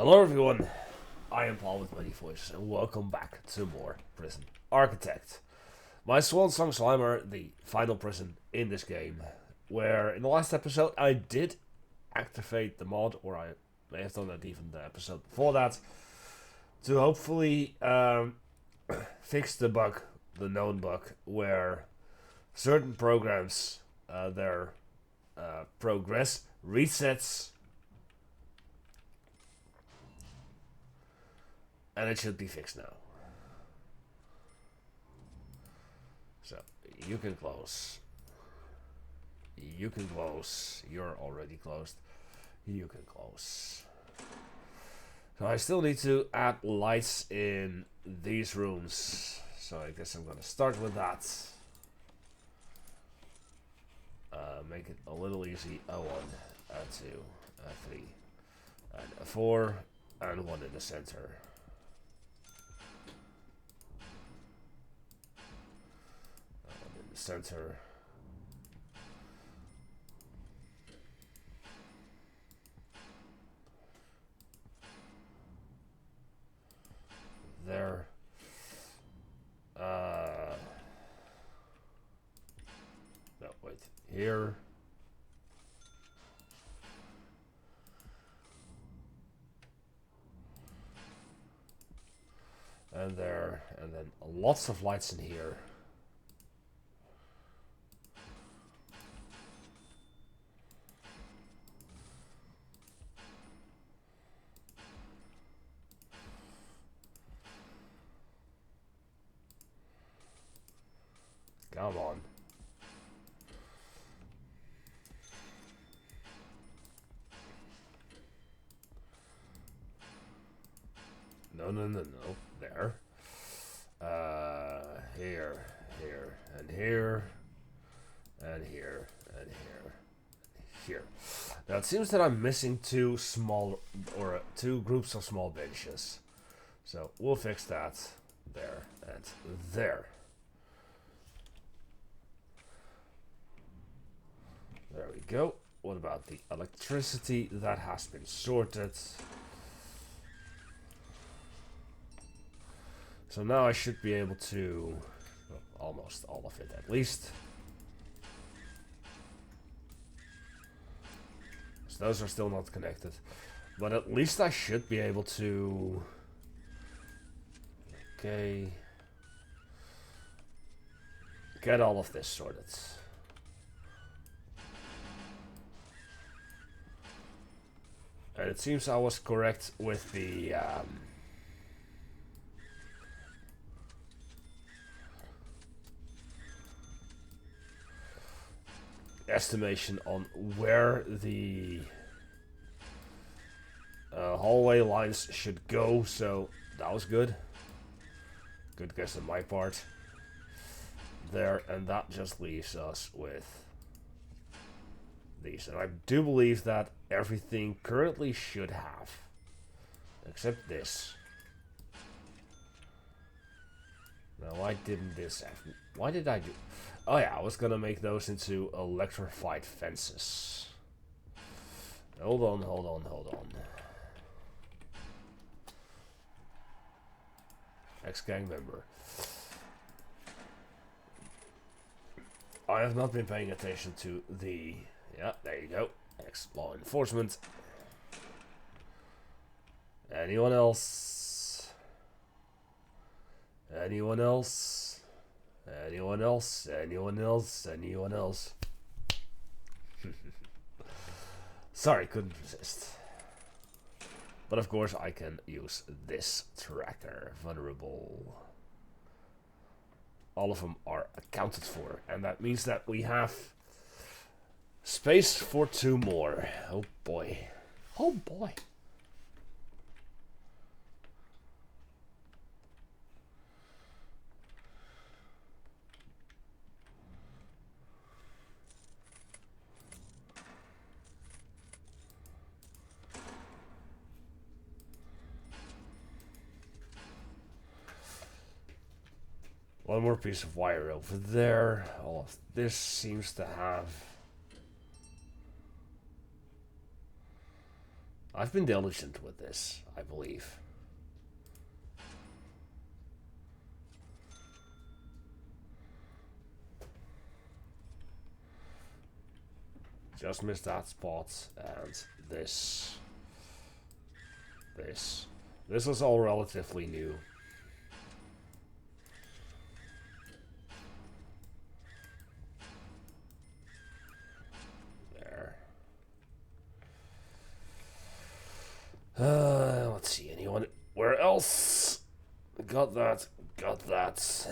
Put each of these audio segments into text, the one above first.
Hello everyone, I am Paul with Many Voices and welcome back to more Prison Architect. My Swansong Slimer, the final prison in this game, where in the last episode I did activate the mod, or I may have done that even the episode before that, to hopefully fix the bug, the known bug, where certain programs, their progress resets. And it should be fixed now. So, you can close. You can close. You're already closed. You can close. So I still need to add lights in these rooms. So I guess I'm gonna start with that. Make it a little easy. A 1, a 2, a 3, and a 4, and 1 in the center. Center. There. No, wait. Here. And there. And then lots of lights in here. Come on. No. There. Here, and here, and here, and here, here. Now it seems that I'm missing two groups of small benches. So we'll fix that. There and there. There we go. What about the electricity? That has been sorted. So now I should be able to, well, almost all of it at least. So those are still not connected. But at least I should be able to... Okay. Get all of this sorted. And it seems I was correct with the estimation on where the hallway lines should go, so that was good. Good guess on my part. There, and that just leaves us with these. And I do believe that everything currently should have, except this. Now, why didn't this have... Why did I do... Oh yeah, I was gonna make those into electrified fences. Hold on. Ex-gang member. I have not been paying attention to the... Yeah, there you go. Ex-law enforcement. Anyone else? Anyone else? Anyone else? Anyone else? Anyone else? Sorry, couldn't resist. But of course I can use this tracker. Vulnerable. All of them are accounted for. And that means that we have space for 2 more. Oh boy. Oh boy. One more piece of wire over there. All of this seems to have I've been diligent with this, I believe. Just missed that spot, and this. This was all relatively new. There. Let's see, anyone? Where else? Got that. Got that.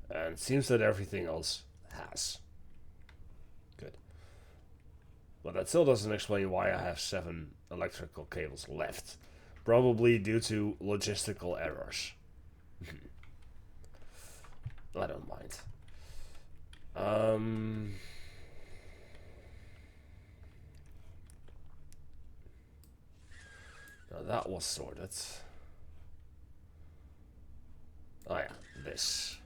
And it seems that everything else has. Good. But that still doesn't explain why I have 7 electrical cables left. Probably due to logistical errors. I don't mind. Now that was sorted. Oh yeah, this.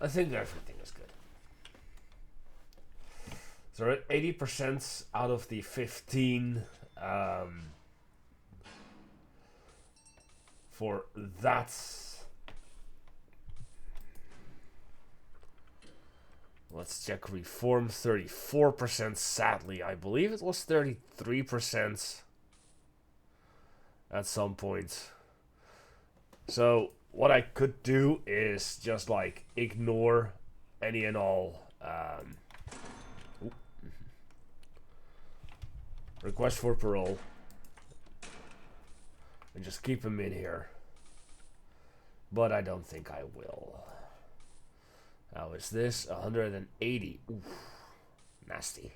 I think everything is good. So we're at 80% out of the 15 for that. Let's check reform. 34%, sadly. I believe it was 33% at some point. So what I could do is just like ignore any and all request for parole and just keep him in here. But I don't think I will. How is this? 180. Oof. Nasty.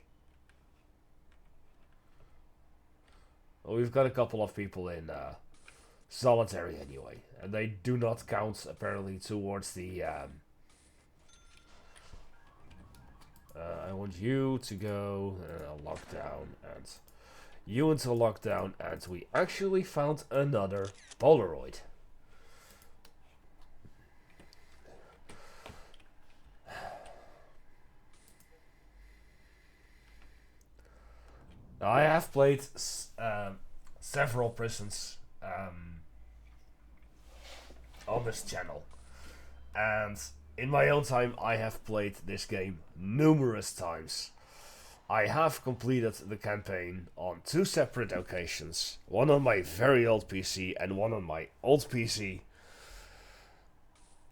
Well, we've got a couple of people in solitary anyway, and they do not count apparently towards the I want you to go lockdown and you into lockdown, and we actually found another Polaroid. Now, I have played several prisons on this channel, and in my own time I have played this game numerous times. I have completed the campaign on 2 separate occasions, one on my very old PC and one on my old PC,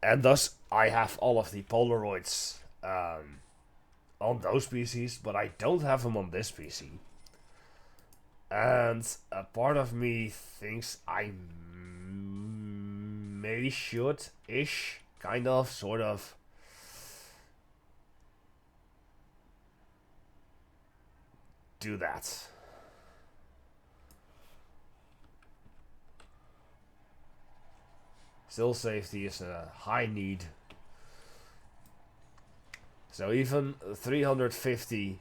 and thus I have all of the Polaroids on those PCs, but I don't have them on this PC. And a part of me thinks I maybe should-ish, kind of, sort of, do that. Still, safety is a high need. So even 350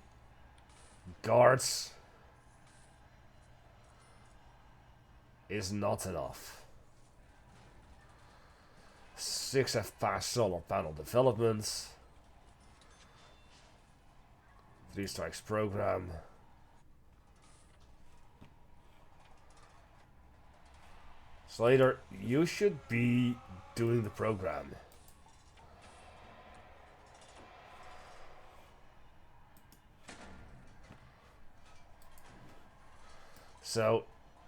guards is not enough. 6 have passed solar panel development. 3 strikes program. Slater, you should be doing the program. So,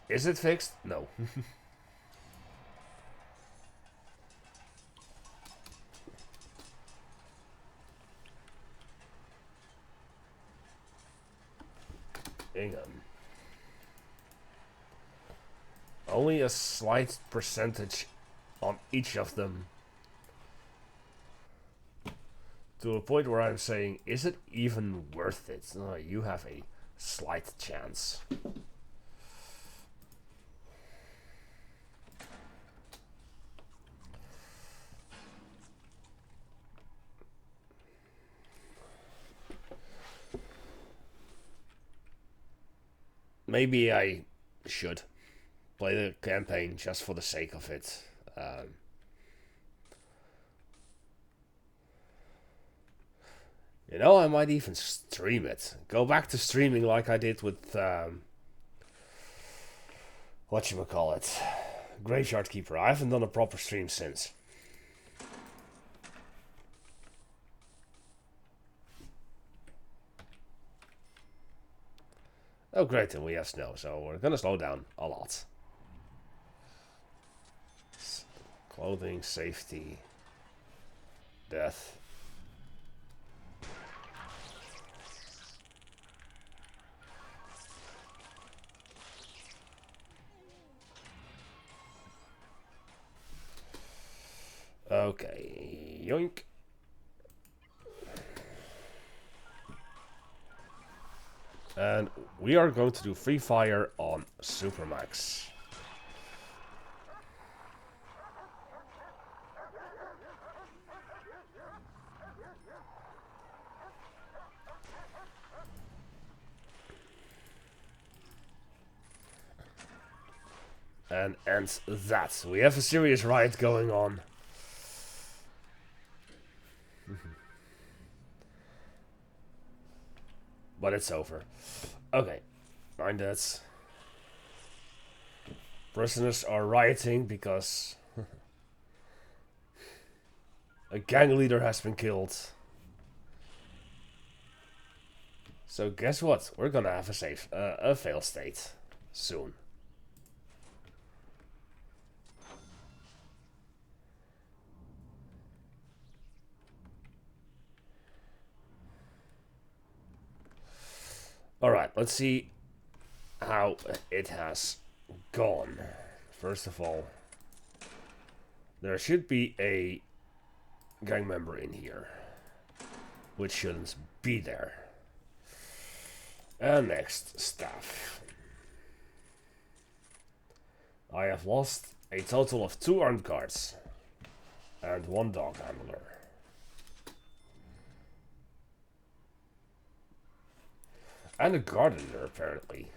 is it fixed? No. Hang on. Only a slight percentage on each of them. To a point where I'm saying, is it even worth it? You have a slight chance. Maybe I should play the campaign just for the sake of it. You know, I might even stream it. Go back to streaming like I did with, whatchamacallit, Graveyard Keeper. I haven't done a proper stream since. Oh great, and we have snow, so we're gonna slow down a lot. Clothing, safety, death. Okay, yoink. And we are going to do free fire on Supermax. And that. We have a serious riot going on. But it's over. Okay. Mind that. Prisoners are rioting because a gang leader has been killed. So guess what? We're gonna have a fail state soon. Alright, let's see how it has gone. First of all, there should be a gang member in here, which shouldn't be there. And next, staff. I have lost a total of 2 armed guards and 1 dog handler. And a gardener, apparently.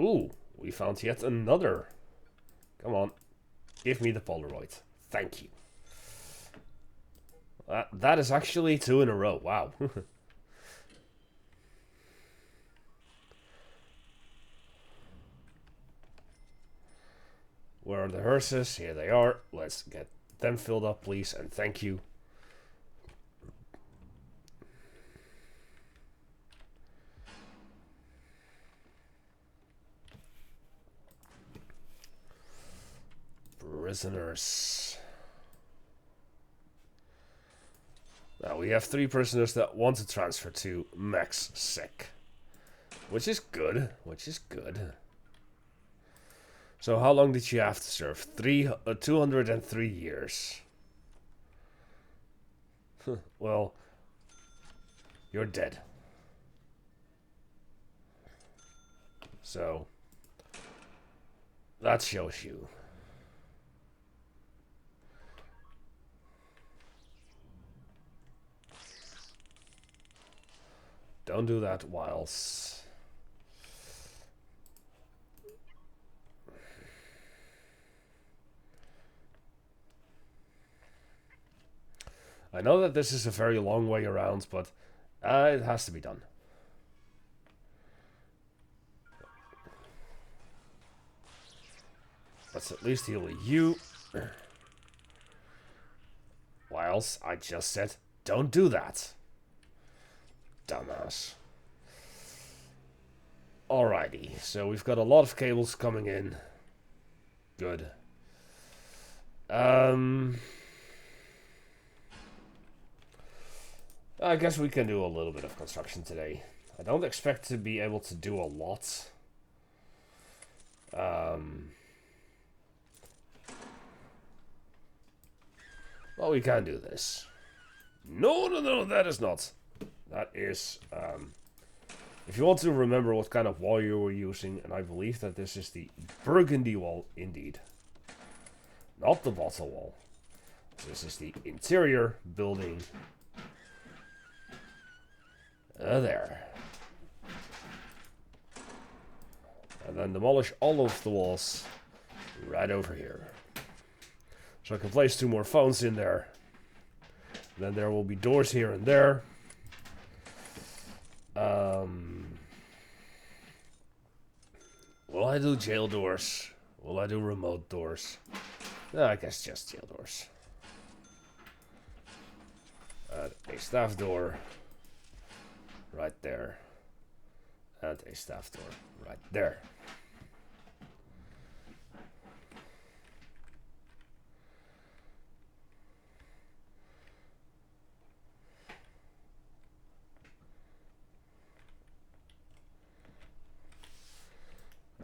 Ooh, we found yet another. Come on, give me the Polaroid. Thank you. That is actually 2 in a row. Wow. Where are the hearses? Here they are. Let's get them filled up, please, and thank you. Prisoners. Now we have 3 prisoners that want to transfer to max sec. Which is good. So how long did you have to serve? 203 years. Well, you're dead. So, that shows you. Don't do that whilst... I know that this is a very long way around, but it has to be done. Let's at least heal you. Whilst I just said, don't do that. Dumbass. Alrighty, so we've got a lot of cables coming in. Good. I guess we can do a little bit of construction today. I don't expect to be able to do a lot. Well, we can do this. No, that is not. That is, if you want to remember what kind of wall you were using, and I believe that this is the burgundy wall, indeed. Not the bottle wall. This is the interior building. There. And then demolish all of the walls right over here. So I can place 2 more phones in there. Then there will be doors here and there. Will I do jail doors? Will I do remote doors? No, I guess just jail doors. A staff door right there. And a staff door right there.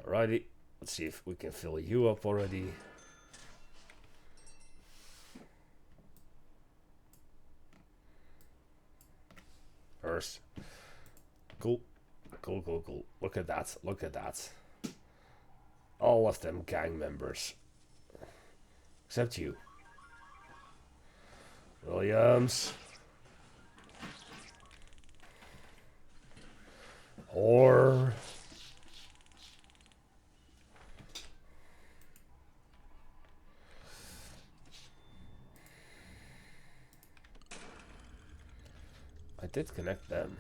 Alrighty, let's see if we can fill you up already. First. Cool. Cool, cool, cool. Look at that, look at that. All of them gang members. Except you. Williams. Or... I did connect them.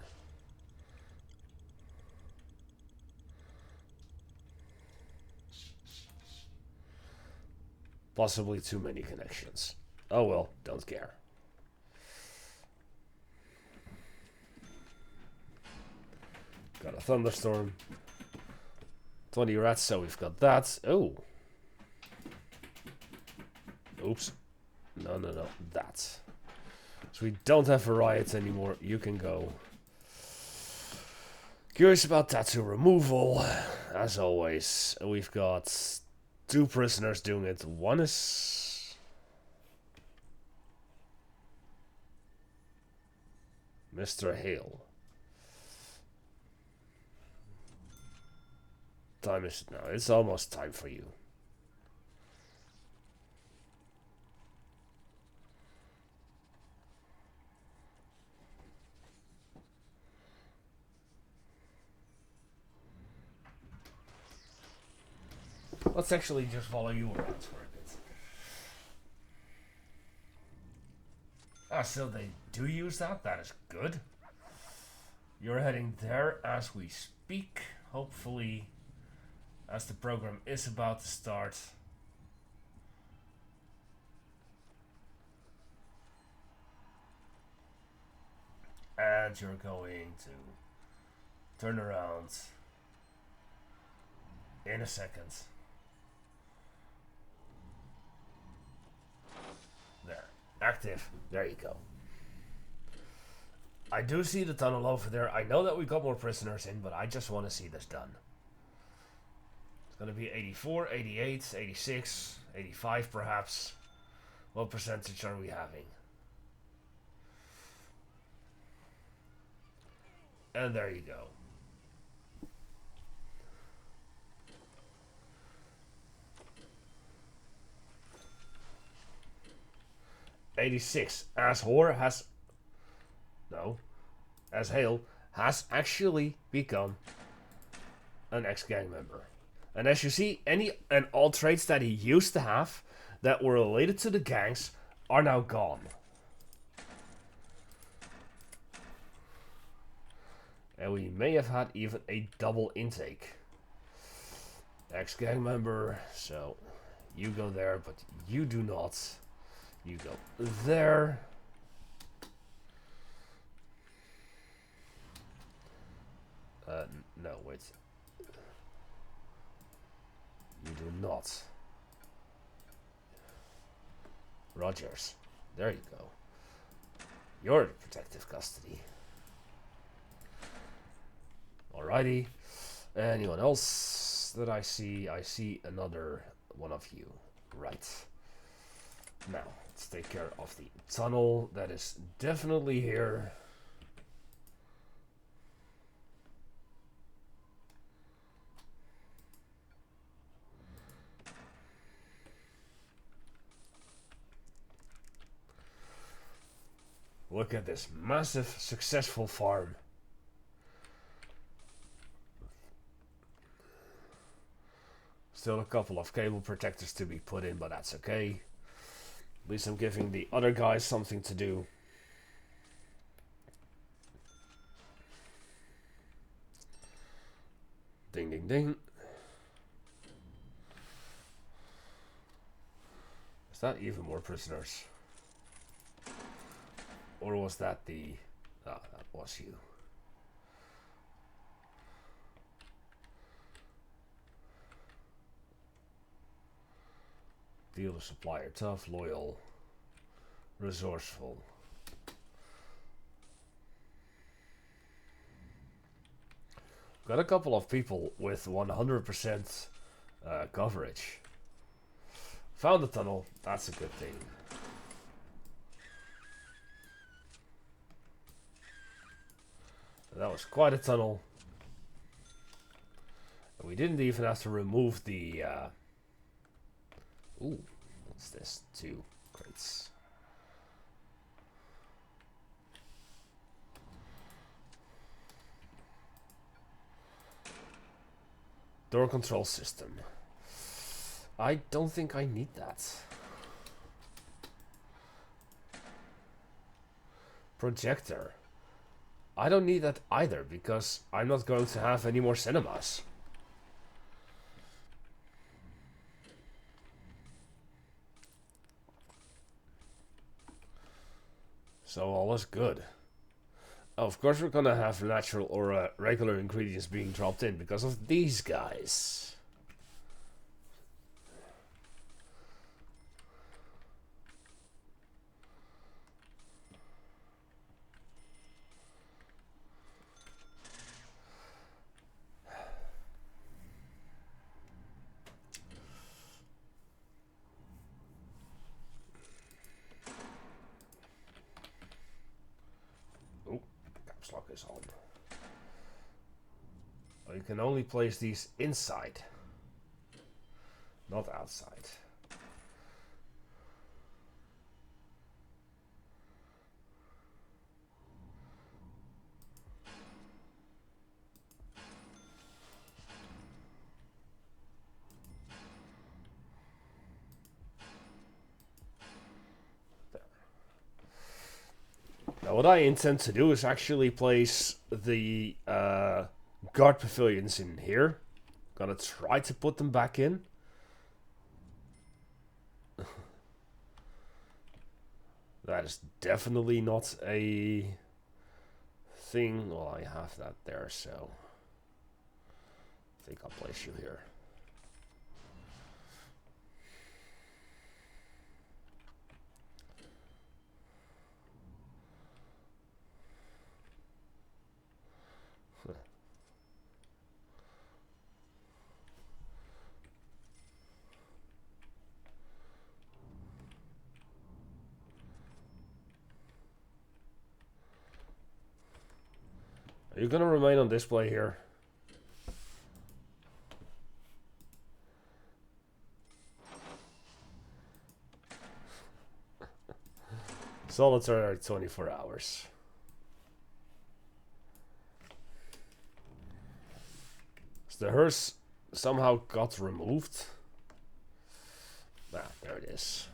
Possibly too many connections. Oh well, don't care. Got a thunderstorm. 20 rats, so we've got that. Oh. Oops. No, no, no. That. So we don't have a riot anymore. You can go. Curious about tattoo removal. As always. We've got 2 prisoners doing it. One is... Mr. Hale. Time is now. It's almost time for you. Let's actually just follow you around for a bit. Ah, so they do use that? That is good. You're heading there as we speak. Hopefully, as the program is about to start. And you're going to turn around in a second. There. Active. There you go. I do see the tunnel over there. I know that we got more prisoners in, but I just want to see this done. It's going to be 84, 88, 86, 85 perhaps. What percentage are we having? And there you go. '86 as Hale has actually become an ex-gang member. And as you see, any and all traits that he used to have that were related to the gangs are now gone. And we may have had even a double intake. Ex-gang member, so you go there, but you do not. You go there. No, wait. You do not. Rogers. There you go. You're in protective custody. Alrighty. Anyone else that I see? I see another one of you. Right. Now, let's take care of the tunnel that is definitely here. Look at this massive, successful farm. Still a couple of cable protectors to be put in, but that's okay. At least I'm giving the other guys something to do. Ding, ding, ding. Is that even more prisoners? Or was that the... Ah, that was you. Dealer, supplier, tough, loyal, resourceful. Got a couple of people with 100% coverage. Found the tunnel, that's a good thing. That was quite a tunnel. And we didn't even have to remove the... Ooh, what's this? 2 crates. Door control system. I don't think I need that. Projector. I don't need that either, because I'm not going to have any more cinemas. So all is good. Oh, of course we're gonna have natural or regular ingredients being dropped in because of these guys. Lock is on. Oh, you can only place these inside, not outside. Now what I intend to do is actually place the guard pavilions in here. Gonna try to put them back in. That is definitely not a thing. Well, I have that there, so I think I'll place you here. Are you gonna remain on display here? Solitary 24 hours. So the hearse somehow got removed. Ah, there it is.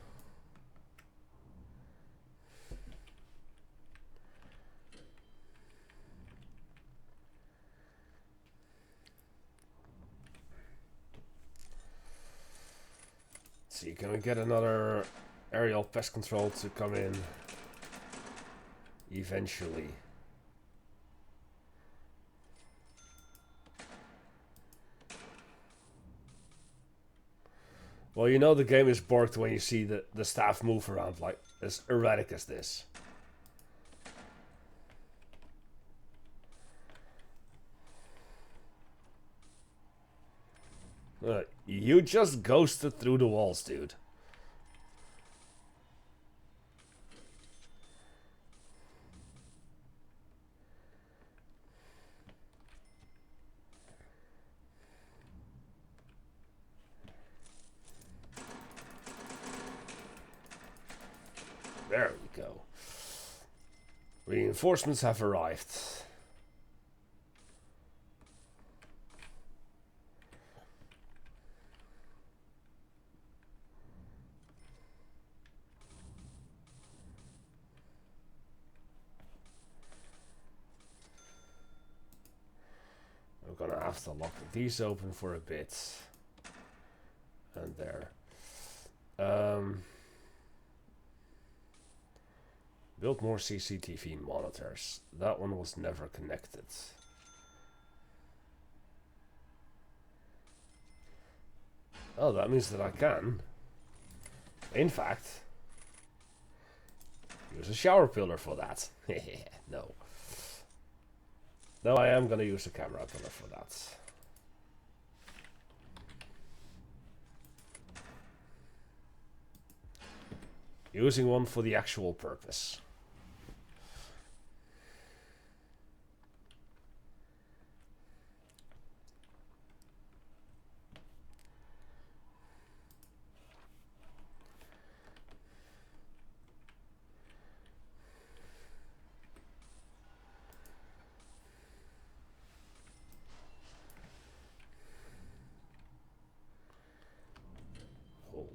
See, can we get another aerial pest control to come in eventually? Well, you know the game is borked when you see the staff move around like as erratic as this. You just ghosted through the walls, dude. There we go. Reinforcements have arrived. gonna have to lock these open for a bit. And there. Build more CCTV monitors. That one was never connected. Oh, that means that I can, in fact, use a shower pillar for that. No. No, I am gonna use a camera pillar for that. Using one for the actual purpose.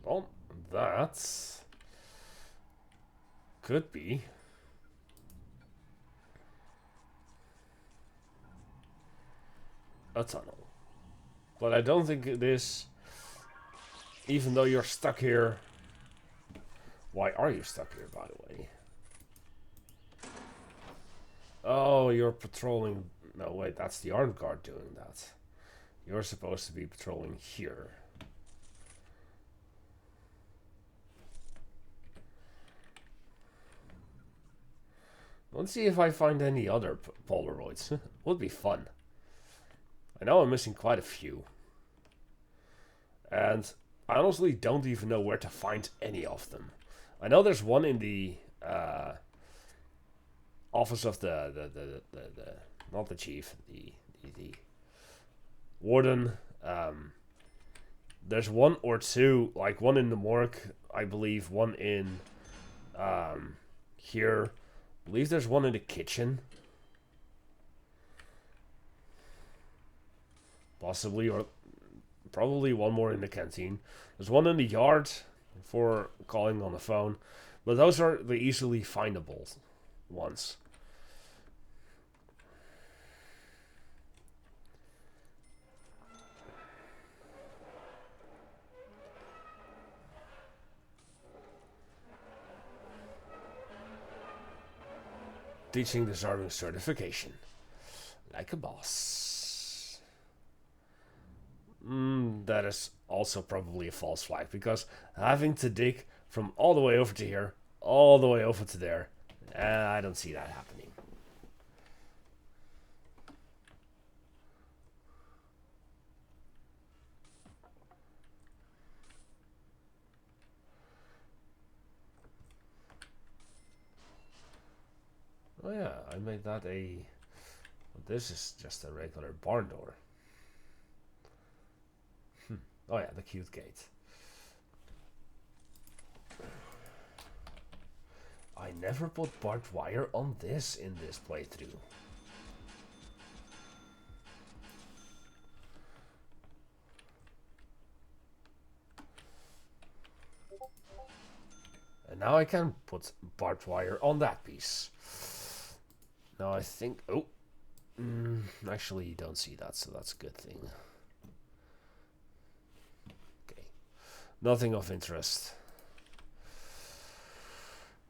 Hold on. That could be a tunnel. But I don't think it is. Even though you're stuck here. Why are you stuck here, by the way? Oh, you're patrolling. No, wait, that's the armed guard doing that. You're supposed to be patrolling here. Let's see if I find any other Polaroids. Would be fun. I know I'm missing quite a few. And I honestly don't even know where to find any of them. I know there's one in the office of the not the chief, the warden. There's one or two, like one in the morgue, I believe, one in here. I believe there's one in the kitchen. Possibly, or probably one more in the canteen. There's one in the yard for calling on the phone. But those are the easily findable ones. Teaching disarming certification. Like a boss. That is also probably a false flag, because having to dig from all the way over to here, all the way over to there, I don't see that happening. Oh yeah, I made that a... This is just a regular barn door. Oh yeah, the cute gate. I never put barbed wire on this in this playthrough. And now I can put barbed wire on that piece. Now I think... Oh! Actually, you don't see that, so that's a good thing. Okay. Nothing of interest.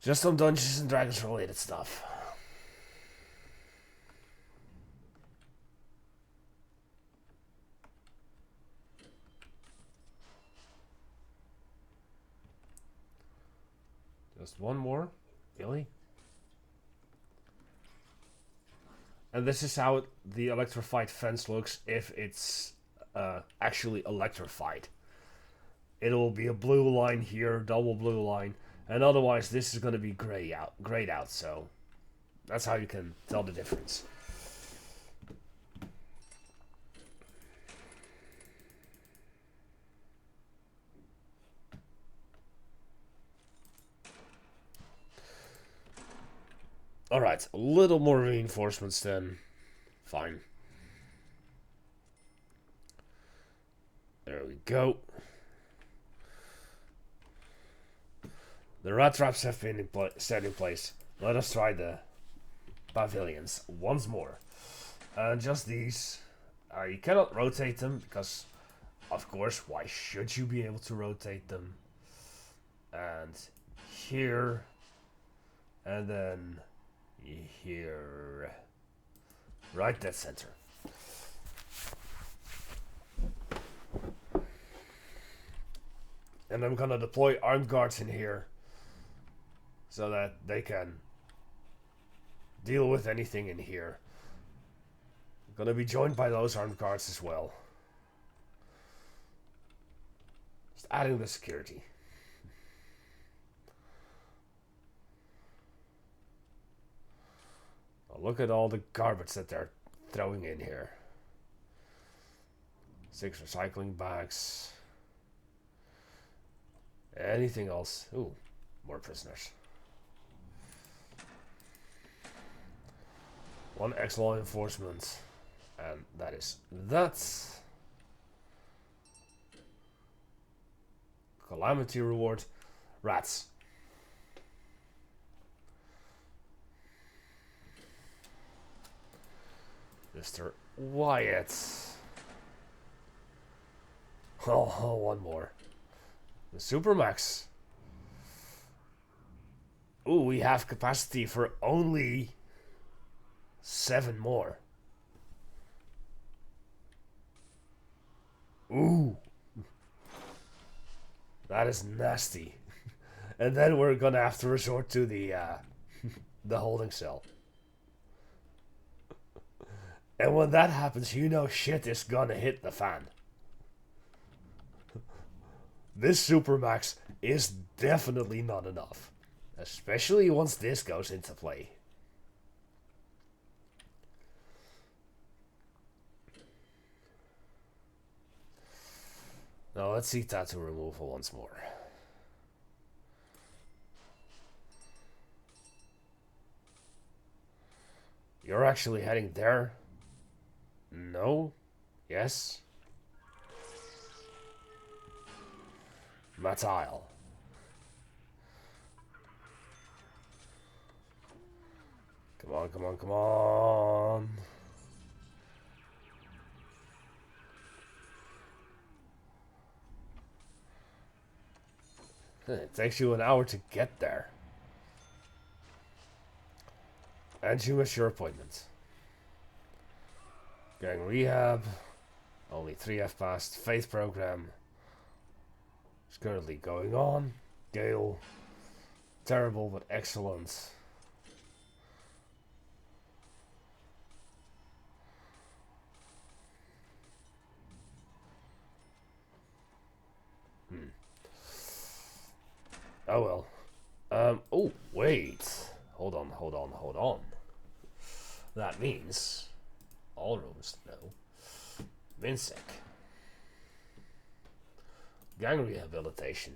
Just some Dungeons and Dragons related stuff. Just one more? Really? And this is how the electrified fence looks if it's actually electrified. It'll be a blue line here, double blue line, and otherwise this is going to be grayed out, so that's how you can tell the difference. Alright, a little more reinforcements then. Fine. There we go. The rat traps have been set in place. Let us try the pavilions once more. Just these. You cannot rotate them because, of course, why should you be able to rotate them? And here, and then here, right dead center. And I'm gonna deploy armed guards in here so that they can deal with anything in here. I'm gonna be joined by those armed guards as well. Just adding the security. Oh, look at all the garbage that they're throwing in here. 6 recycling bags. Anything else? Ooh, more prisoners. 1 ex-law enforcement. And that is that. Calamity reward. Rats. Mr. Wyatt. Oh, one more. The Supermax. Ooh, we have capacity for only 7 more. Ooh. That is nasty. And then we're gonna have to resort to the holding cell. And when that happens, you know shit is gonna hit the fan. This Supermax is definitely not enough. Especially once this goes into play. Now let's see tattoo removal once more. You're actually heading there? No? Yes? Matile. Come on, come on, come on. It takes you an hour to get there. And you miss your appointment. Gang rehab. Only 3F passed. Faith program. It's currently going on. Gale. Terrible but excellent. Oh well. Oh, wait. Hold on, hold on, hold on. That means all rooms, no. Minsec. Gang rehabilitation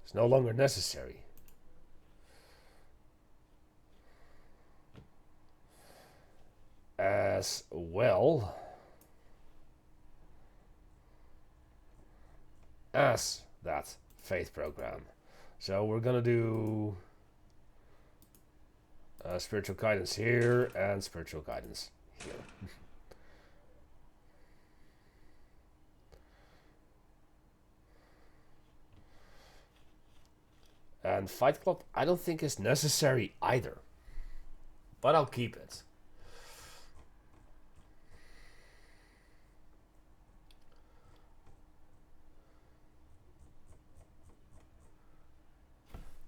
is no longer necessary. As well as that faith program. So we're gonna do spiritual guidance here and spiritual guidance here. And Fight Club I don't think is necessary either. But I'll keep it.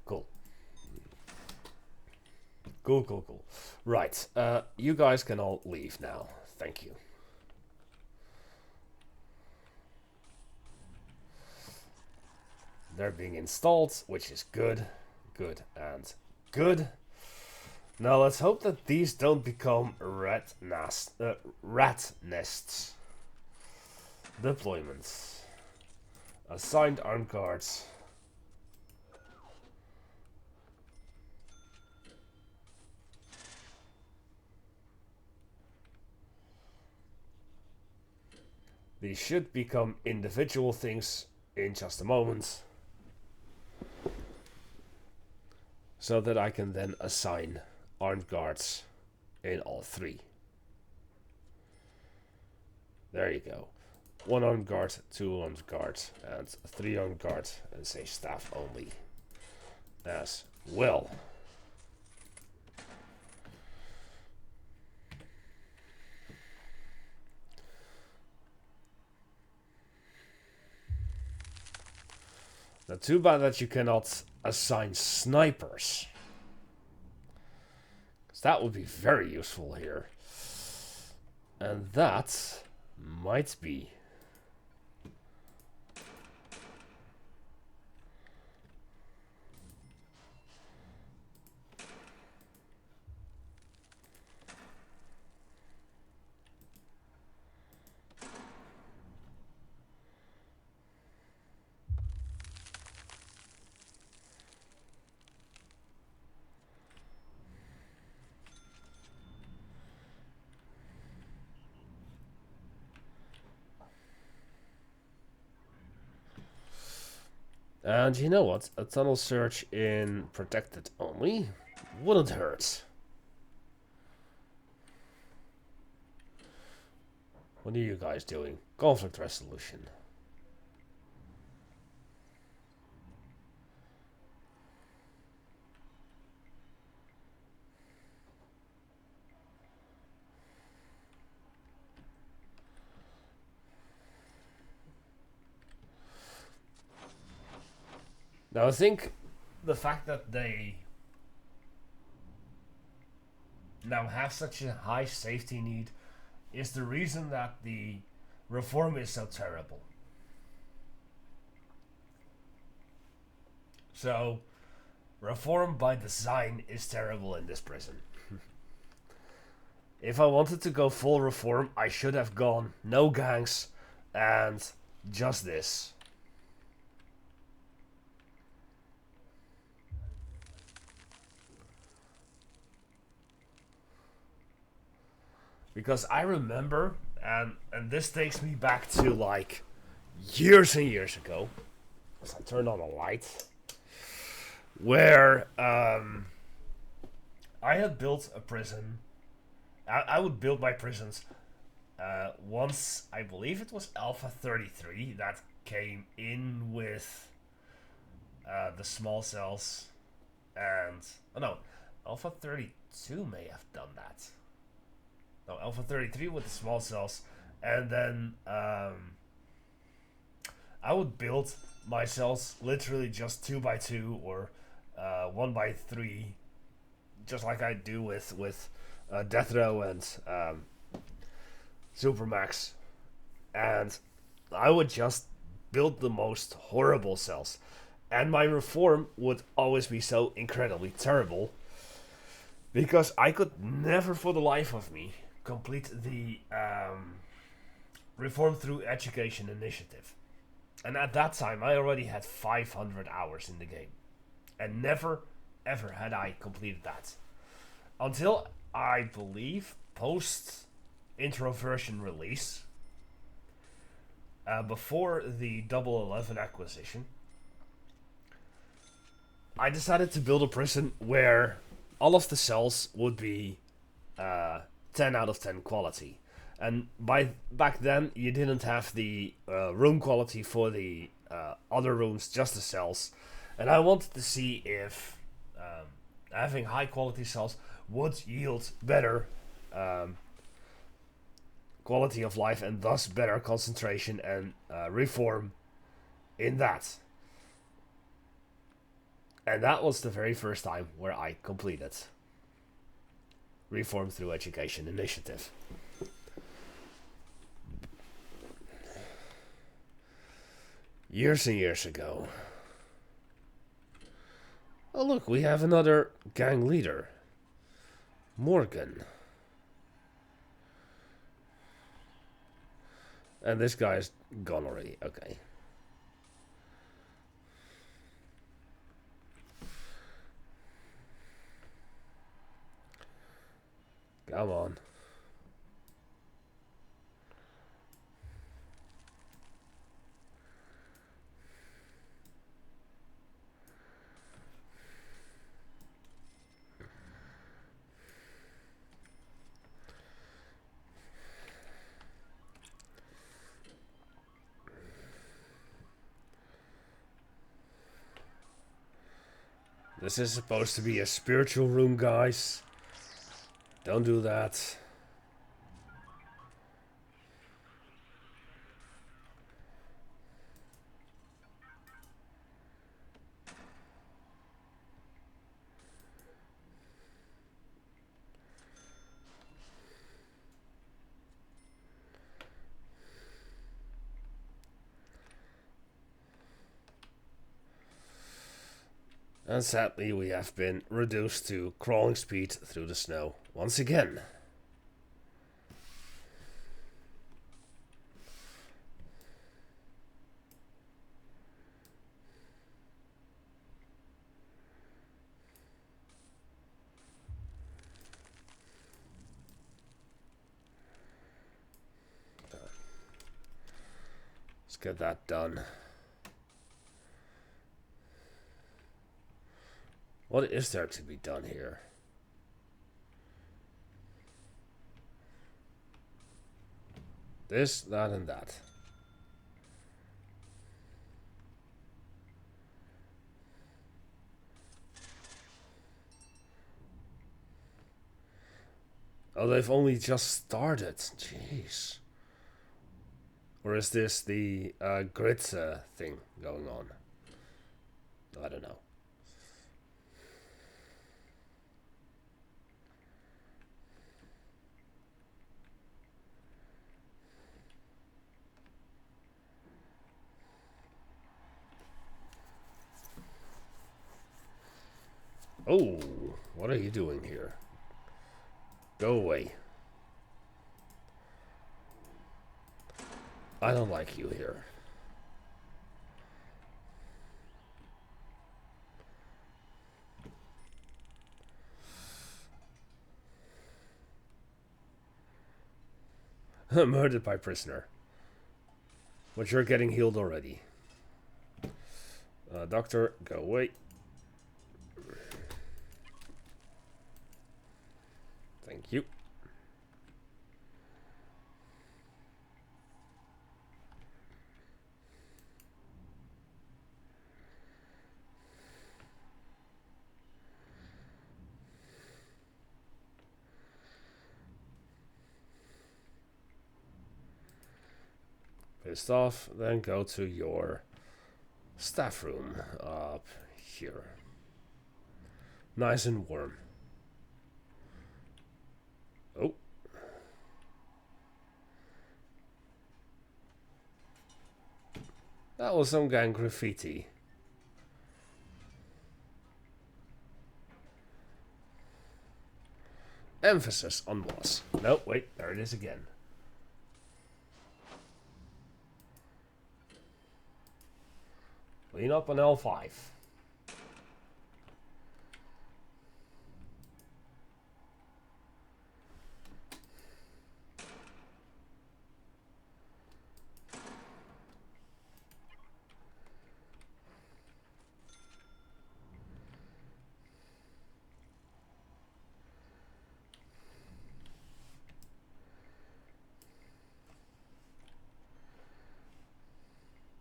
Cool. Cool, cool, cool. Right, you guys can all leave now. Thank you. They're being installed, which is good. Good and good. Now let's hope that these don't become rat nests. Deployments. Assigned armed guards. These should become individual things in just a moment. So that I can then assign armed guards in all 3. There you go. One on guard, two on guard, and three on guard, and say staff only. As well. Now, too bad that you cannot assign snipers. Because that would be very useful here. And that might be. And you know what? A tunnel search in protected only wouldn't hurt. What are you guys doing? Conflict resolution. Now I think the fact that they now have such a high safety need is the reason that the reform is so terrible. So, reform by design is terrible in this prison. If I wanted to go full reform, I should have gone no gangs and just this. Because I remember, and this takes me back to like years and years ago, as I turned on a light, where I had built a prison. I would build my prisons once, I believe it was Alpha 33 that came in with the small cells, and oh no, Alpha 32 may have done that. No, Alpha 33 with the small cells, and then I would build my cells literally just 2 by 2 or 1 by 3, just like I do with Death Row and Supermax, and I would just build the most horrible cells, and my reform would always be so incredibly terrible because I could never, for the life of me, complete the reform through education initiative. And at that time, I already had 500 hours in the game, and never, ever had I completed that until I believe post introversion release, before the Double 11 acquisition. I decided to build a prison where all of the cells would be 10 out of 10 quality. And back then, you didn't have the room quality for the other rooms, just the cells. And I wanted to see if having high quality cells would yield better quality of life and thus better concentration and reform in that. And that was the very first time where I completed Reform Through Education Initiative. Years and years ago. Oh look, we have another gang leader. Morgan. And this guy's gone already, okay. Come on. This is supposed to be a spiritual room, guys. Don't do that. And sadly, we have been reduced to crawling speed through the snow once again. Let's get that done. What is there to be done here? This, that, and that. Oh, they've only just started. Jeez. Or is this the grid thing going on? I don't know. Oh, what are you doing here? Go away. I don't like you here. Murdered by prisoner. But you're getting healed already. Doctor, go away. Thank you. Pissed off, then go to your staff room up here. Nice and warm. Oh. That was some gang graffiti. Emphasis on was. No, wait, there it is again. Clean up on L5.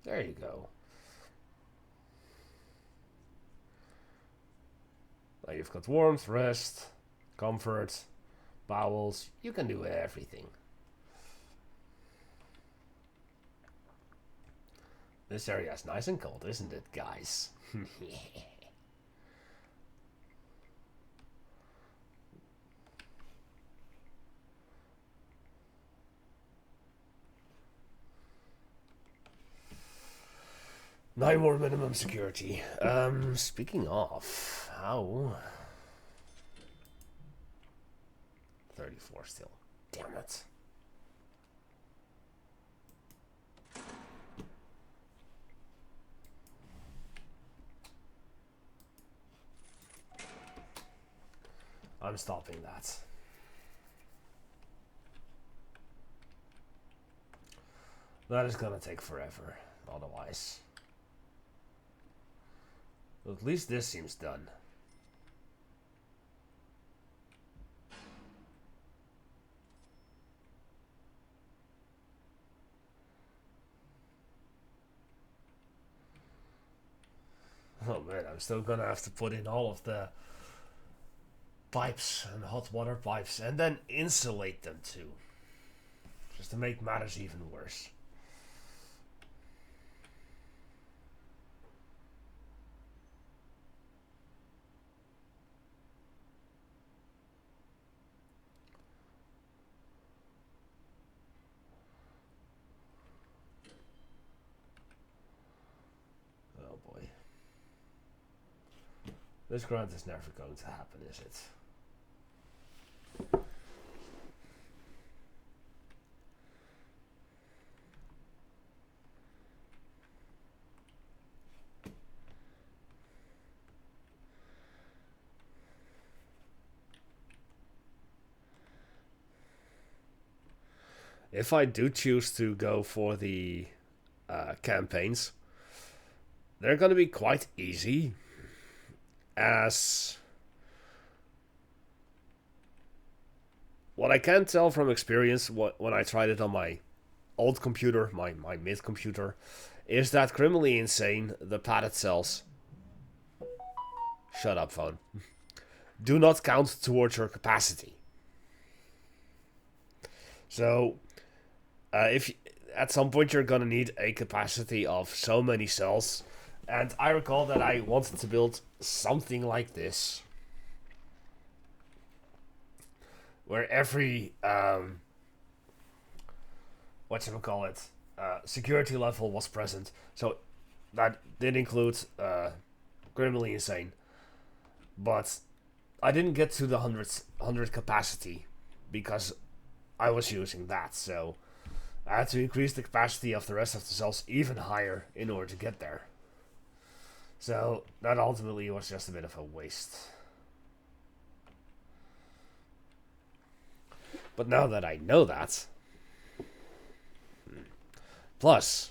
There you go. Now you've got warmth, rest, comfort, bowels. You can do everything. This area is nice and cold, isn't it, guys? Nine more minimum security. Speaking of, how? 34 still. Damn it. I'm stopping that. That is gonna take forever, otherwise. At least this seems done. Oh oh man, I'm still gonna have to put in all of the pipes and hot water pipes and then insulate them too. Just to make matters even worse. Oh boy. This grant is never going to happen, is it? If I do choose to go for the campaigns, they're going to be quite easy, as what I can tell from experience when I tried it on my old computer, my mid computer, is that criminally insane, the padded cells, shut up phone, do not count towards your capacity. So if at some point you're gonna need a capacity of so many cells, and I recall that I wanted to build something like this, where every whatchamacallit, security level was present. So that did include criminally insane, but I didn't get to the 100 capacity because I was using that. So I had to increase the capacity of the rest of the cells even higher in order to get there. So that ultimately was just a bit of a waste. But now that I know that, plus,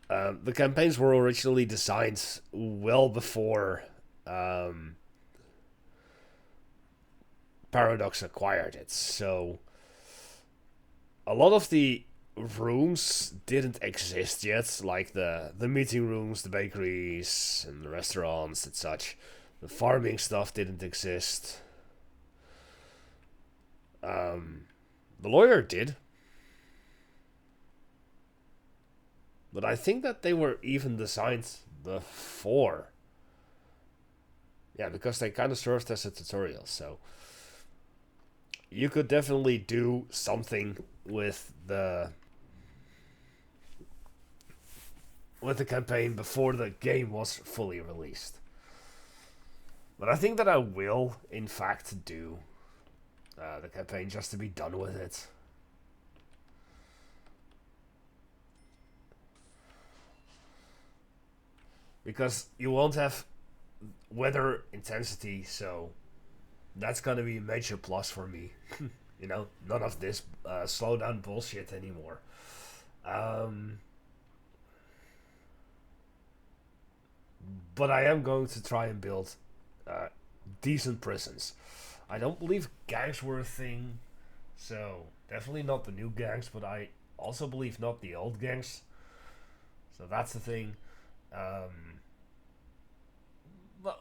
the campaigns were originally designed well before Paradox acquired it, so a lot of the rooms didn't exist yet, like the meeting rooms, the bakeries, and the restaurants and such. The farming stuff didn't exist. The lawyer did. But I think that they were even designed before. Yeah, because they kind of served as a tutorial, so you could definitely do something with the campaign before the game was fully released. But I think that I will, in fact, do the campaign just to be done with it. Because you won't have weather intensity, so that's gonna be a major plus for me. You know, none of this slow down bullshit anymore. But I am going to try and build decent prisons. I don't believe gangs were a thing, so definitely not the new gangs, but I also believe not the old gangs. So that's the thing. But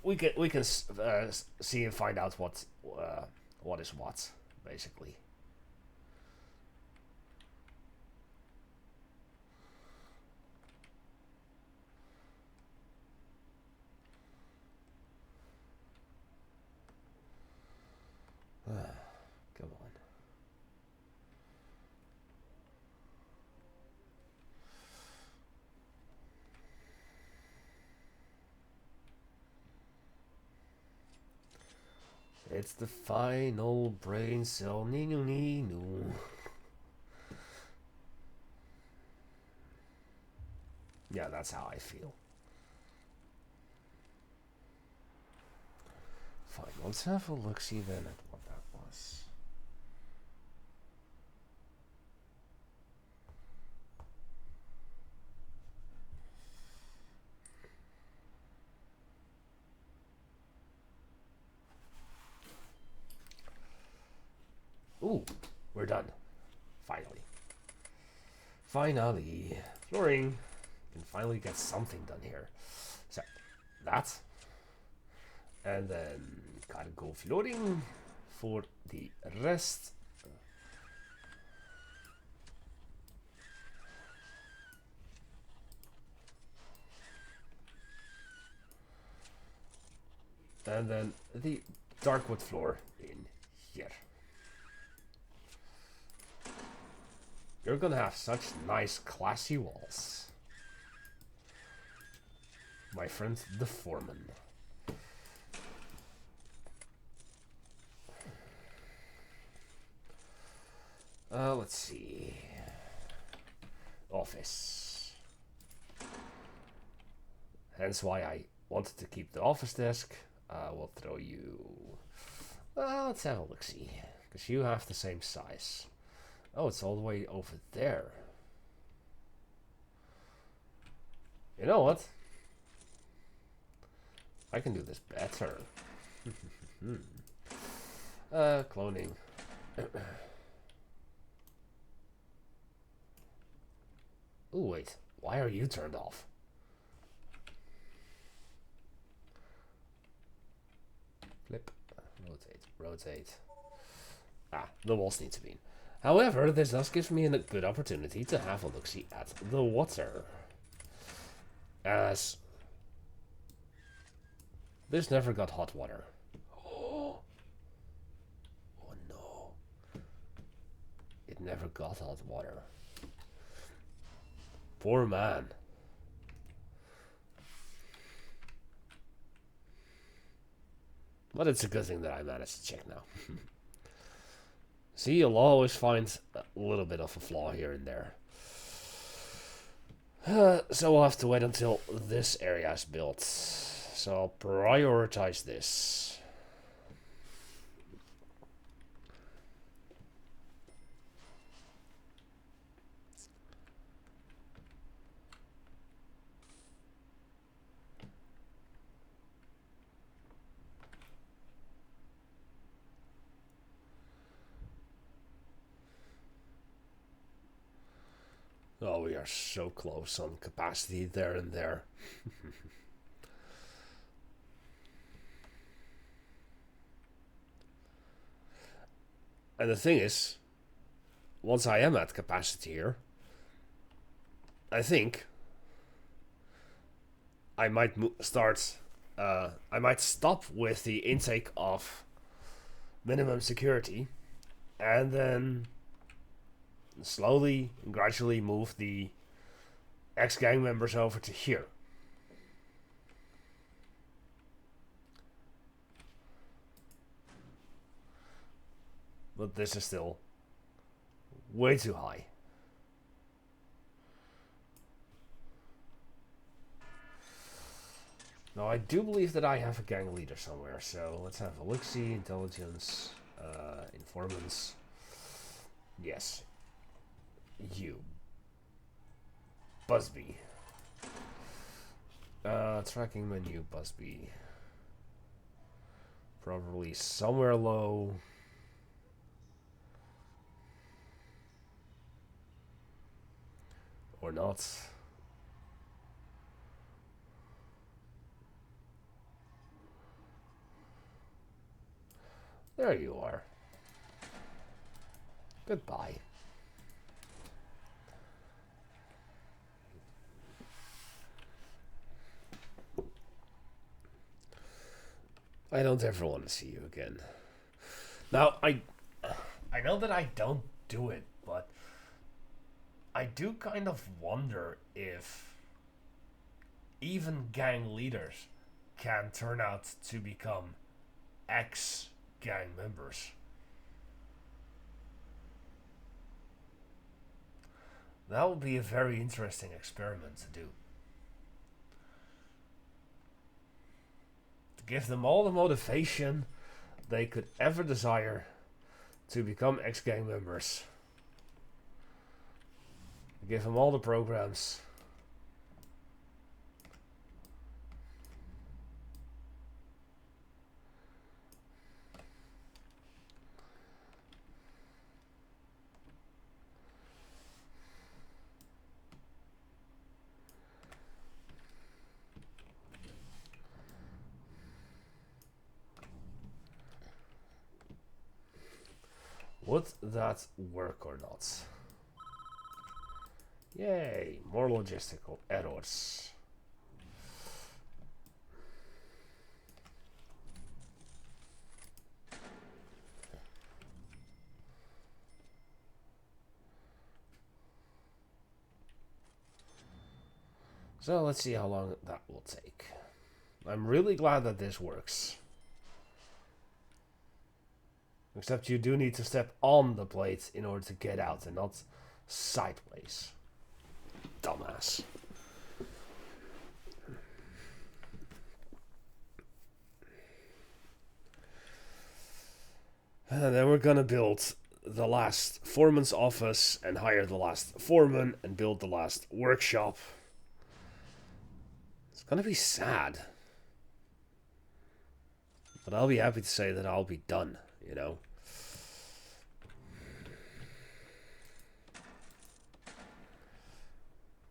we can see and find out what is what, basically. Come on. It's the final brain cell. Ninu ninu. Yeah, that's how I feel. Fine, let's have a look, see then at what that was. Ooh, we're done. Finally. Flooring. can finally get something done here. So, that. And then gotta go floating for the rest. And then the dark wood floor in here. You're gonna have such nice classy walls. My friend the foreman. Let's see. Office. Hence why I wanted to keep the office desk. We'll throw you... let's have a look-see. Because you have the same size. Oh, it's all the way over there. You know what? I can do this better. Cloning. Ooh, wait. Why are you turned off? Flip. Rotate. Rotate. Ah, the walls need to be in. However, this does give me a good opportunity to have a look-see at the water. As this never got hot water. Oh no. It never got hot water. Poor man. But it's a good thing that I managed to check now. See, you'll always find a little bit of a flaw here and there. So we'll have to wait until this area is built. So I'll prioritize this. Oh, we are so close on capacity there and there. And the thing is, once I am at capacity here, I think I might start. I might stop with the intake of minimum security, and then slowly and gradually move the ex-gang members over to here. But this is still way too high. Now I do believe that I have a gang leader somewhere, so let's have a look-see. Intelligence, informants. Yes. You. Busby. Tracking menu, Busby. Probably somewhere low. Or not. There you are. Goodbye. I don't ever want to see you again. Now, I know that I don't do it, but I do kind of wonder if even gang leaders can turn out to become ex-gang members. That would be a very interesting experiment to do. To give them all the motivation they could ever desire to become ex-gang members. Give them all the programs. Would that work or not? Yay, more logistical errors. So let's see how long that will take. I'm really glad that this works. Except you do need to step on the plate in order to get out and not sideways. Dumbass. And then we're gonna build the last foreman's office and hire the last foreman and build the last workshop. It's gonna be sad. But I'll be happy to say that I'll be done, you know.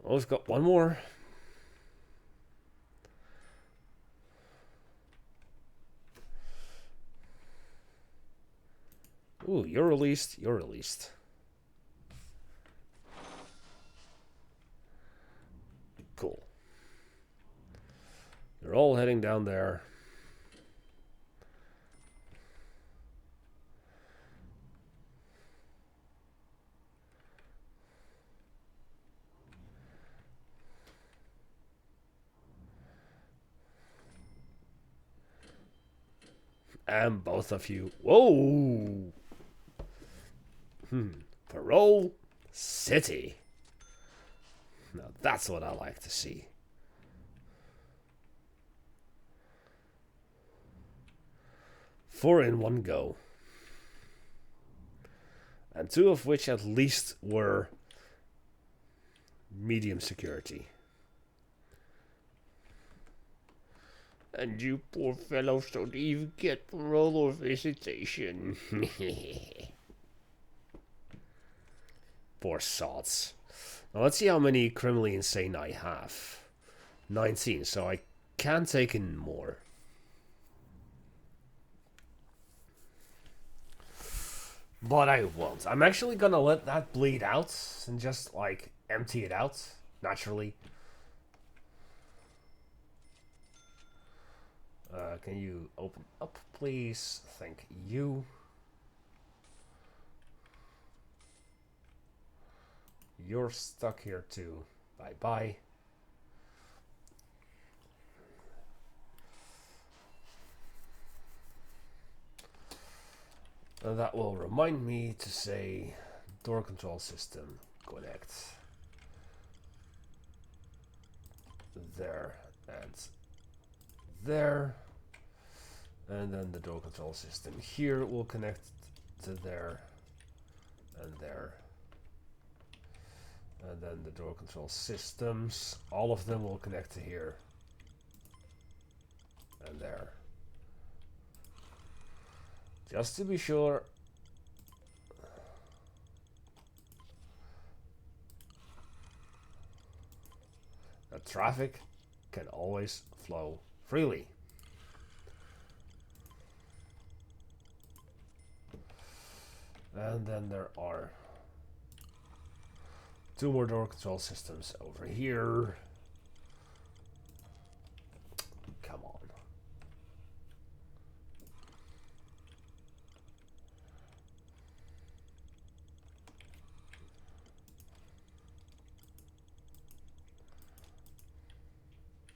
Oh, we've got one more. Ooh, you're released. You're released. Cool. They're all heading down there. And both of you. Whoa! Parole City. Now that's what I like to see. Four in one go. And two of which at least were medium security. And you poor fellows don't even get parole or visitation. Poor sods. Now let's see how many criminally insane I have. 19, so I can take in more. But I won't. I'm actually gonna let that bleed out and just, like, empty it out naturally. Can you open up, please? Thank you. You're stuck here too. Bye-bye. And that will remind me to say door control system connect. There and there. And then the door control system here will connect to there and there. And then the door control systems, all of them will connect to here and there. Just to be sure. That traffic can always flow freely. And then there are two more door control systems over here. Come on.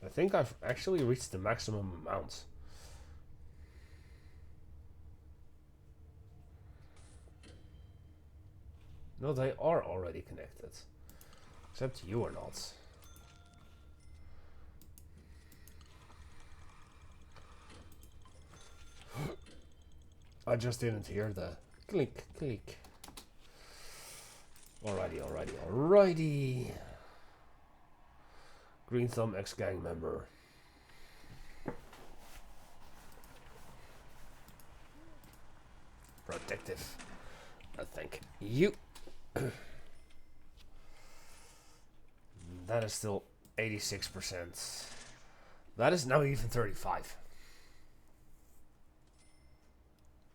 I think I've actually reached the maximum amount. No, they are already connected. Except you are not. I just didn't hear the click, click. Alrighty. Green Thumb ex-gang member. Protective. Thank you. That is still 86%. That is now even 35.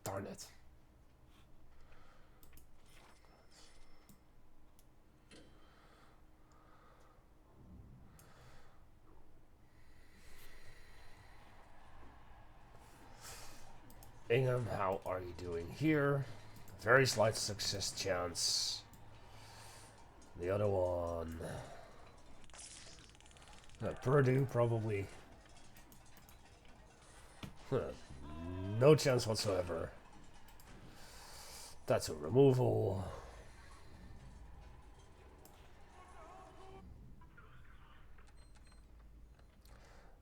Darn it. Ingham, how are you doing here? Very slight success chance. The other one. Purdue, probably. No chance whatsoever. That's a removal.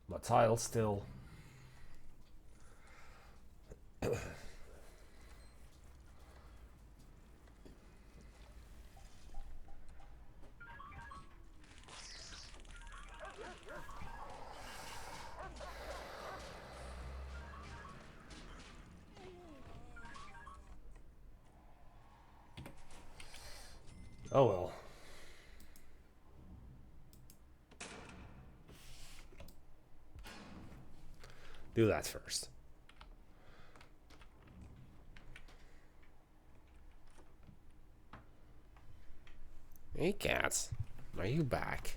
My tile still. Oh well. Do that first. Hey, cats. Are you back?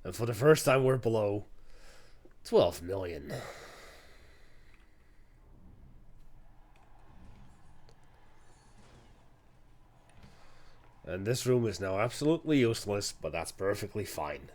And for the first time, we're below 12 million. And this room is now absolutely useless, but that's perfectly fine.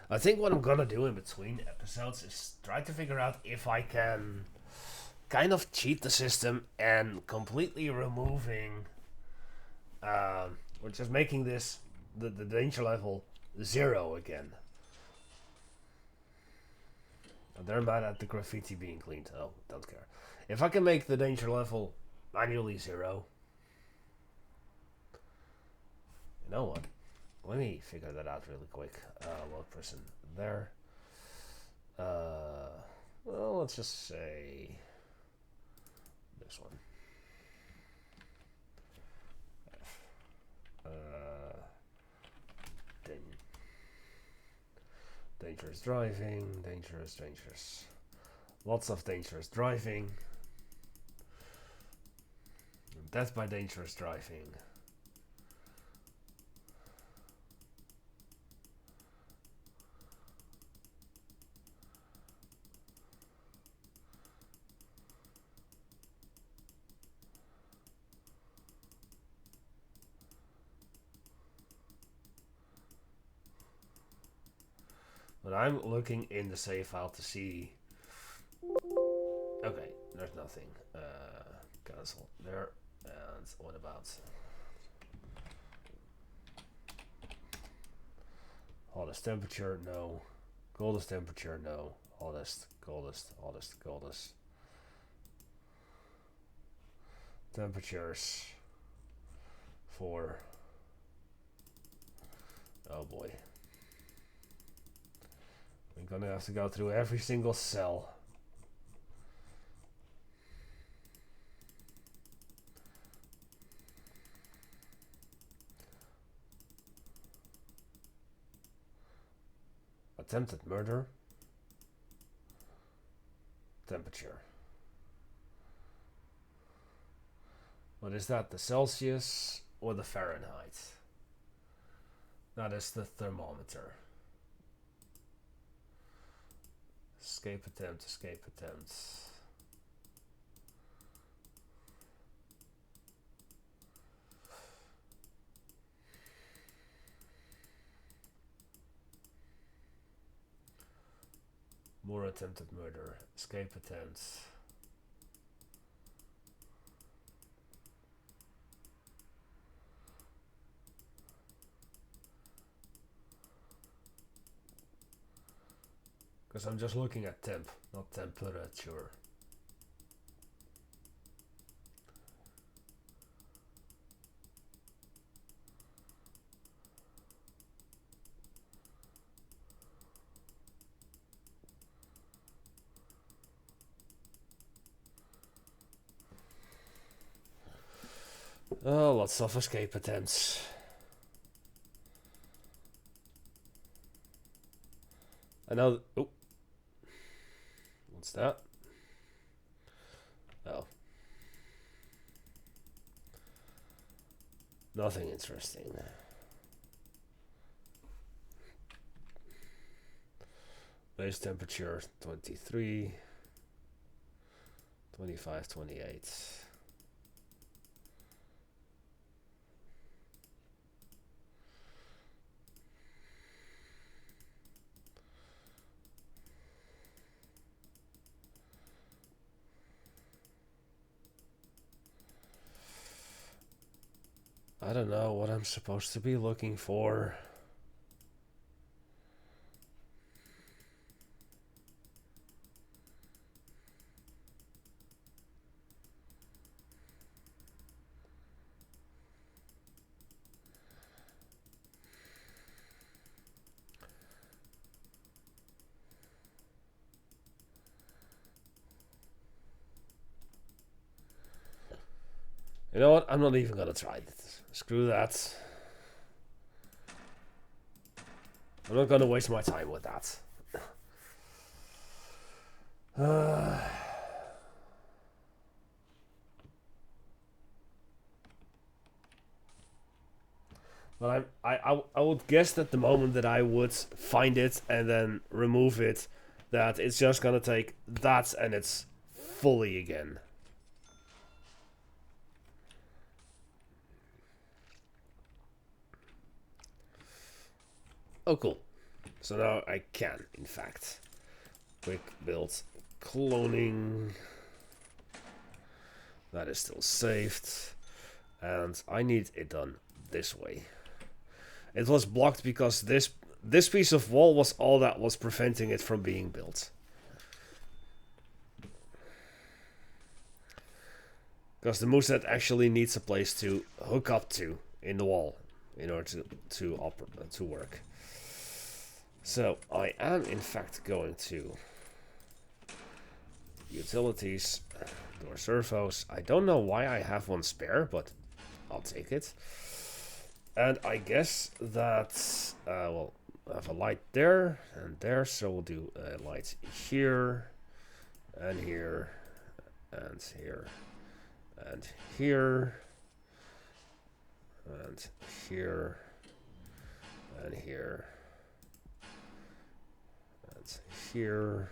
I think what I'm gonna do in between episodes is try to figure out if I can kind of cheat the system and completely removing, or just making this the danger level 0 again. They're mad at the graffiti being cleaned. Oh, don't care. If I can make the danger level manually 0, you know what? Let me figure that out really quick. One person there. Well, let's just say this one. Dangerous driving, dangerous. Lots of dangerous driving. Death by dangerous driving. But I'm looking in the save file to see. Okay, there's nothing. Cancel there. And what about hottest temperature? No. Coldest temperature? No. Hottest, coldest. Temperatures for. Oh boy. We're gonna have to go through every single cell. Attempted murder. Temperature. What is that? The Celsius or the Fahrenheit? That is the thermometer. Escape attempt. More attempted murder. Escape attempts. Because I'm just looking at temp, not temperature. Oh, lots of escape attempts. I know. Oh, what's that? Oh, nothing interesting. Base temperature 23, 25, 28. I don't know what I'm supposed to be looking for. You know what? I'm not even gonna try it. Screw that. I'm not gonna waste my time with that. But I would guess that the moment that I would find it and then remove it, that it's just gonna take that and it's fully again. Oh, cool. So now I can, in fact. Quick build cloning. That is still saved. And I need it done this way. It was blocked because this piece of wall was all that was preventing it from being built. Because the moveset actually needs a place to hook up to in the wall in order to work. So I am in fact going to utilities, door servos. I don't know why I have one spare, but I'll take it. And I guess that we'll have a light there and there, so we'll do a light here and here and here and here and here and here and here.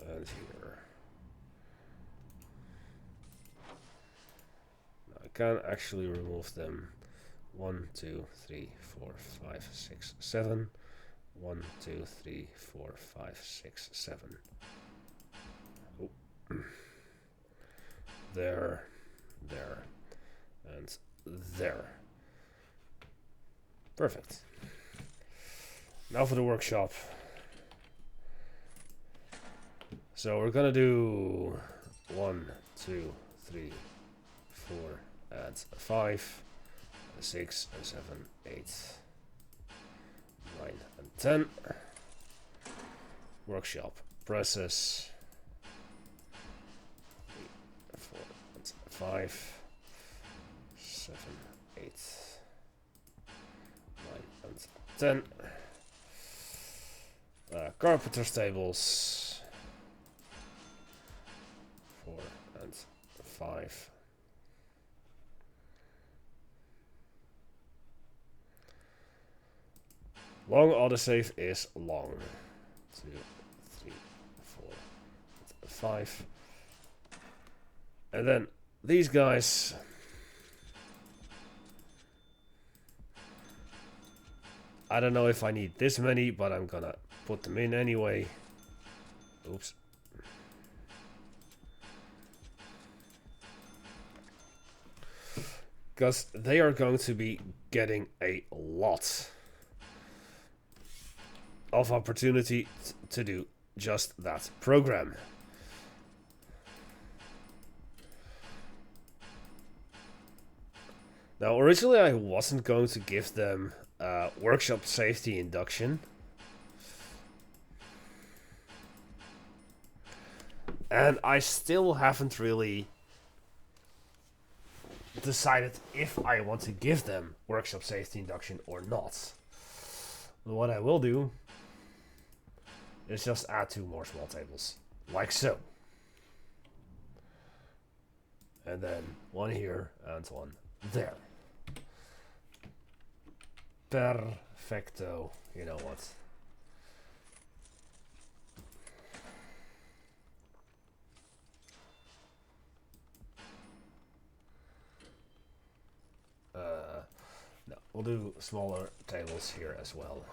And here. Now I can actually remove them. 1, 2, 3, 4, 5, 6, 7. 1, 2, 3, 4, 5, 6, 7. Oh. There, there, and there. Perfect. Now for the workshop. So we're gonna do 1, 2, 3, 4, and 5, 6, and 7, 8, 9, and 10. Workshop presses 3, 4, and 5, 7, 8, 9, and 10. Carpenter's tables 4 and 5. Long autosave is long. 2, 3, 4, 5. And then these guys. I don't know if I need this many, but I'm gonna put them in anyway. Oops. Because they are going to be getting a lot of opportunity to do just that program. Now, originally I wasn't going to give them workshop safety induction. And I still haven't really decided if I want to give them workshop safety induction or not. But what I will do is just add 2 more small tables, like so. And then 1 here and 1 there. Perfecto. You know what? No, we'll do smaller tables here as well.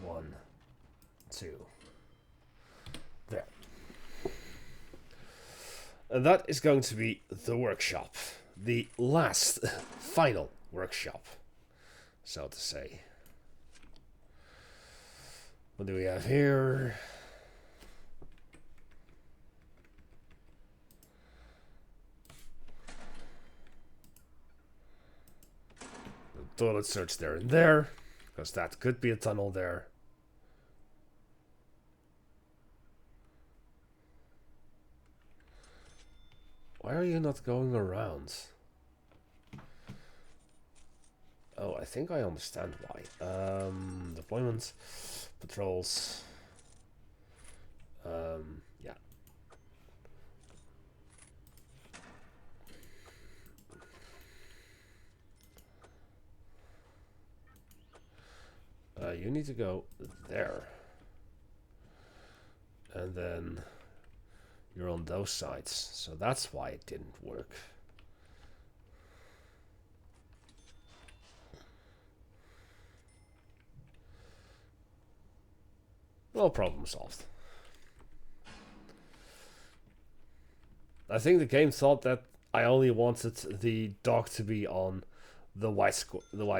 1, 2. There. And that is going to be the workshop. The last, final workshop, so to say. What do we have here? The toilet search there and there, because that could be a tunnel there. Why are you not going around? Oh, I think I understand why. Deployment, patrols. Yeah. You need to go there. And then you're on those sides. So that's why it didn't work. Well, problem solved. I think the game thought that I only wanted the dog to be on the white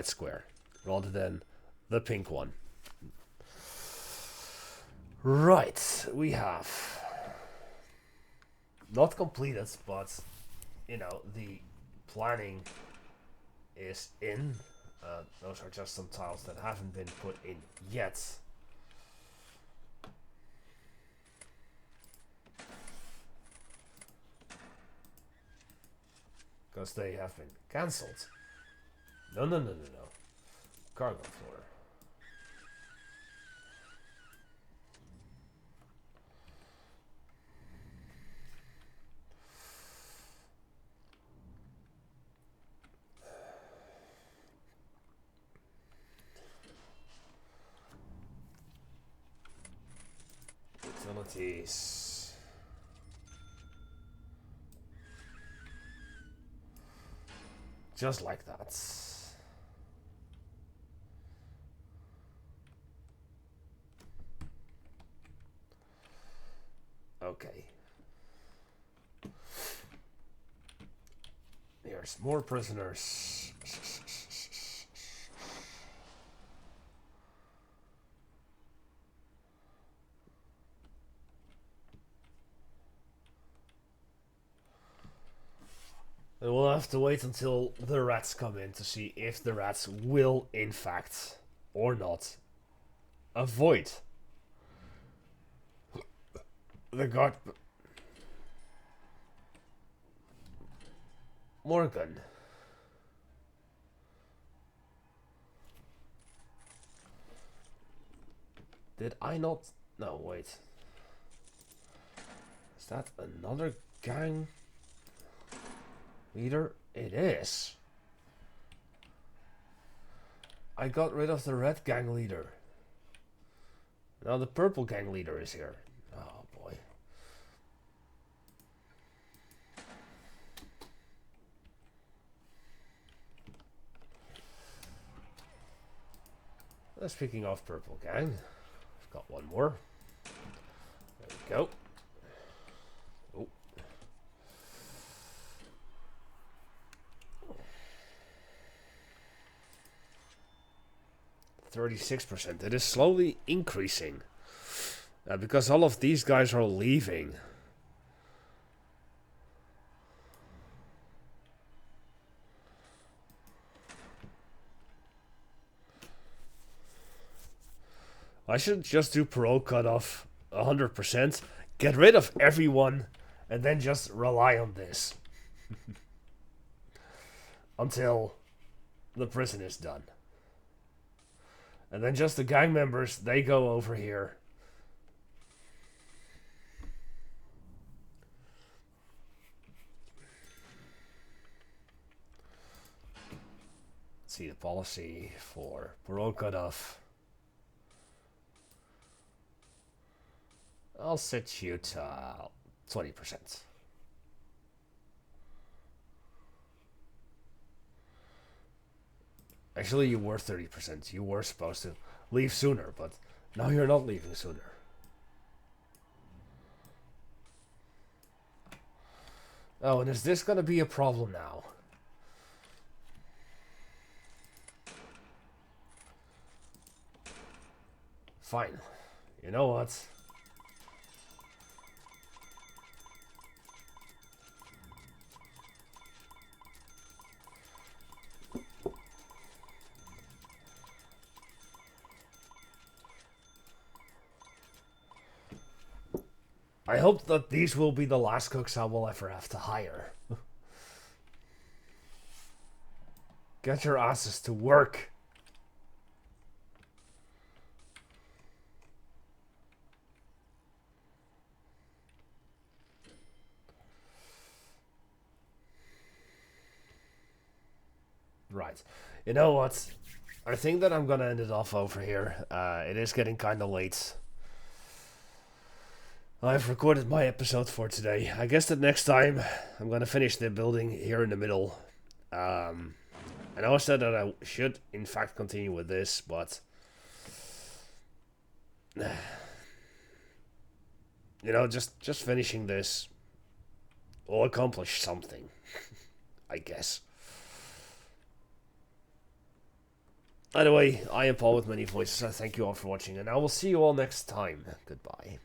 square rather than the pink one. Right, we have not completed, but you know, the planning is in. Those are just some tiles that haven't been put in yet. Because they have been cancelled. No. Cargo floor. Utilities. Just like that. Okay. There's more prisoners. And we'll have to wait until the rats come in to see if the rats will, in fact, or not, avoid the guard. Morgan. Did I not? No, wait. Is that another gang leader? It is. I got rid of the red gang leader. Now the purple gang leader is here. Oh boy. Speaking of purple gang, I've got one more. There we go. Oh. 36%. It is slowly increasing. Because all of these guys are leaving. I should just do parole cutoff 100%, get rid of everyone, and then just rely on this. Until the prison is done. And then just the gang members, they go over here. Let's see the policy for parole cutoff. I'll set you to 20%. Actually, you were 30%. You were supposed to leave sooner, but now you're not leaving sooner. Oh, and is this gonna be a problem now? Fine. You know what? I hope that these will be the last cooks I will ever have to hire. Get your asses to work. Right. You know what? I think that I'm gonna end it off over here. It is getting kinda late. I've recorded my episode for today. I guess that next time I'm gonna finish the building here in the middle. I know I said that I should in fact continue with this, but you know, just finishing this will accomplish something. I guess. Anyway, I am Paul with many voices. I thank you all for watching, and I will see you all next time. Goodbye.